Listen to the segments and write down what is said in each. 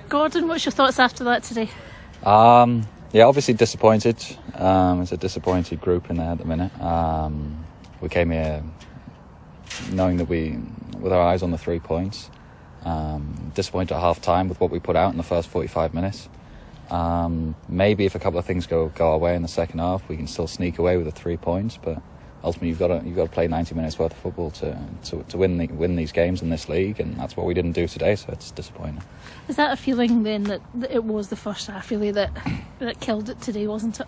Gordon, what's your thoughts after that today? Yeah, obviously disappointed. It's a disappointed group in there at the minute. We came here knowing that with our eyes on the 3 points. Disappointed at half time with what we put out in the first 45 minutes. Maybe if a couple of things go our way in the second half, we can still sneak away with the 3 points. But ultimately, you've got to play 90 minutes worth of football to win these games in this league, and that's what we didn't do today. So it's disappointing. Is that a feeling then that it was the first half really that killed it today, wasn't it?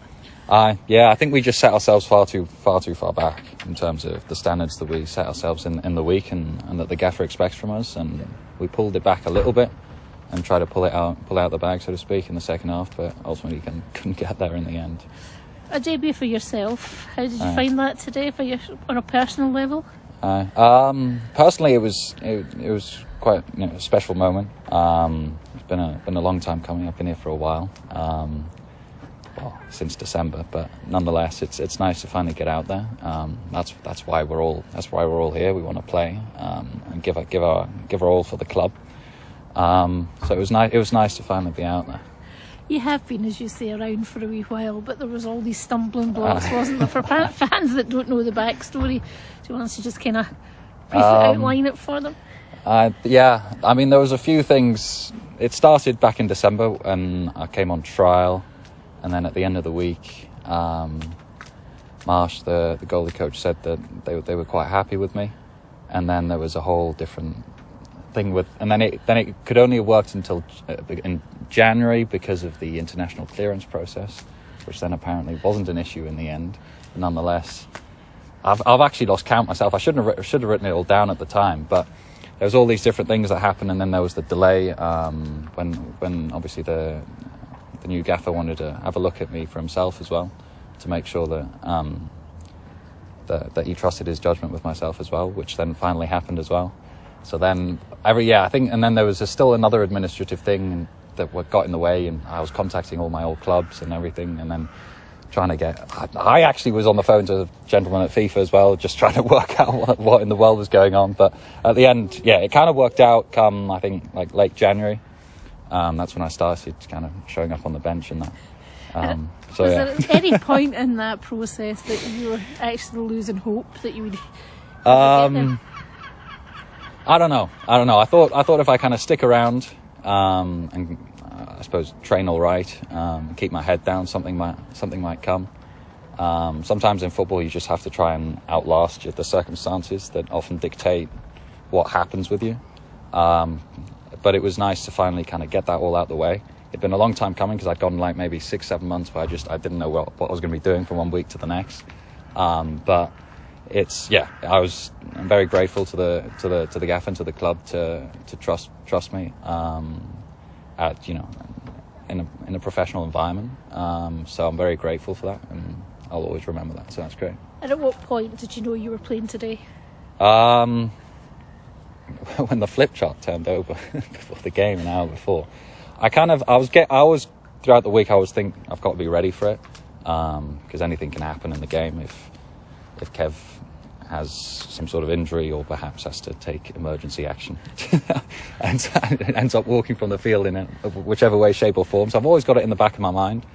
Yeah, I think we just set ourselves far too far back in terms of the standards that we set ourselves in the week and that the gaffer expects from us, and we pulled it back a little bit and tried to pull out the bag, so to speak, in the second half, but ultimately couldn't get there in the end. A debut for yourself. How did you find that today on a personal level? Personally, it was quite a special moment. It's been a long time coming. I've been here for a while, since December, but nonetheless, it's nice to finally get out there. That's why we're all here. We want to play and give our all for the club. So it was nice to finally be out there. You have been, as you say, around for a wee while, but there was all these stumbling blocks, wasn't there? For fans that don't know the backstory, do you want us to just kind of briefly outline it for them? Yeah, I mean, there was a few things. It started back in December when I came on trial, and then at the end of the week, Marsh, the goalie coach, said that they were quite happy with me, and then there was a whole different thing and then it could only have worked until in January because of the international clearance process, which then apparently wasn't an issue in the end. But nonetheless, I've actually lost count myself. I should have written it all down at the time, but there was all these different things that happened, and then there was the delay when obviously the new gaffer wanted to have a look at me for himself as well, to make sure that he trusted his judgment with myself as well, which then finally happened as well. So then and then there was still another administrative thing that got in the way, and I was contacting all my old clubs and everything, and then trying to I actually was on the phone to the gentleman at FIFA as well, just trying to work out what in the world was going on. But at the end, yeah, it kind of worked out come, I think, like late January. That's when I started kind of showing up on the bench and that. Was there at any point in that process that you were actually losing hope that you would get there? I don't know. I thought if I kind of stick around and I suppose train all right, keep my head down, something might come. Sometimes in football you just have to try and outlast the circumstances that often dictate what happens with you. But it was nice to finally kind of get that all out the way. It'd been a long time coming because I'd gone like maybe 6-7 months where I didn't know what I was going to be doing from one week to the next. But I'm very grateful to the gaffer and to the club to trust me in a professional environment. So I'm very grateful for that, and I'll always remember that. So that's great. And at what point did you know you were playing today? When the flip chart turned over before the game, an hour before, throughout the week I was thinking I've got to be ready for it, because anything can happen in the game if Kev has some sort of injury or perhaps has to take emergency action and ends up walking from the field in whichever way, shape or form. So I've always got it in the back of my mind.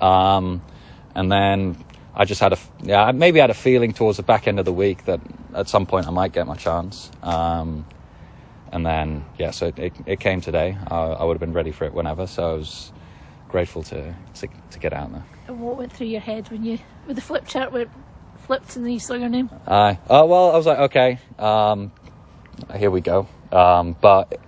And then I just had a feeling towards the back end of the week that at some point I might get my chance. And then, so it came today. I would have been ready for it whenever. So I was grateful to get out there. And what went through your head when the flip chart flipped and then you saw your name? Well, I was like, okay, here we go. But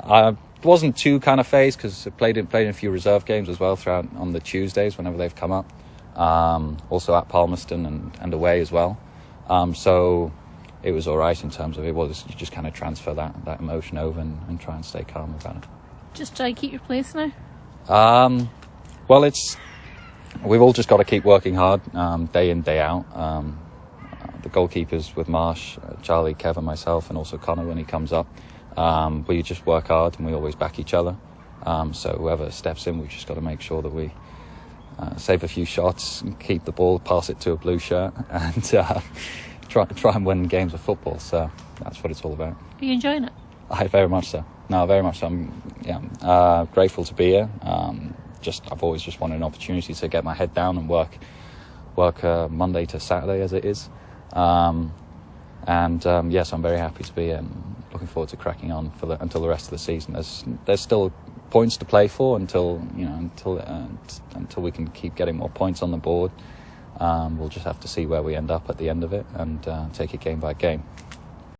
I wasn't too kind of phased because I played in a few reserve games as well throughout on the Tuesdays whenever they've come up. Also at Palmerston and away as well. So it was all right in terms of you just kind of transfer that emotion over and try and stay calm about it. Just try and keep your place now? Well, we've all just got to keep working hard, day in, day out. The goalkeepers with Marsh, Charlie, Kevin, myself, and also Connor when he comes up. We just work hard and we always back each other. So whoever steps in, we've just got to make sure that we save a few shots, and keep the ball, pass it to a blue shirt, and try and win games of football. So that's what it's all about. Are you enjoying it? Very much so. No, very much. I'm grateful to be here. I've always just wanted an opportunity to get my head down and work Monday to Saturday as it is. Yes, I'm very happy to be here. And looking forward to cracking on until the rest of the season. There's still points to play for until we can keep getting more points on the board. We'll just have to see where we end up at the end of it and take it game by game.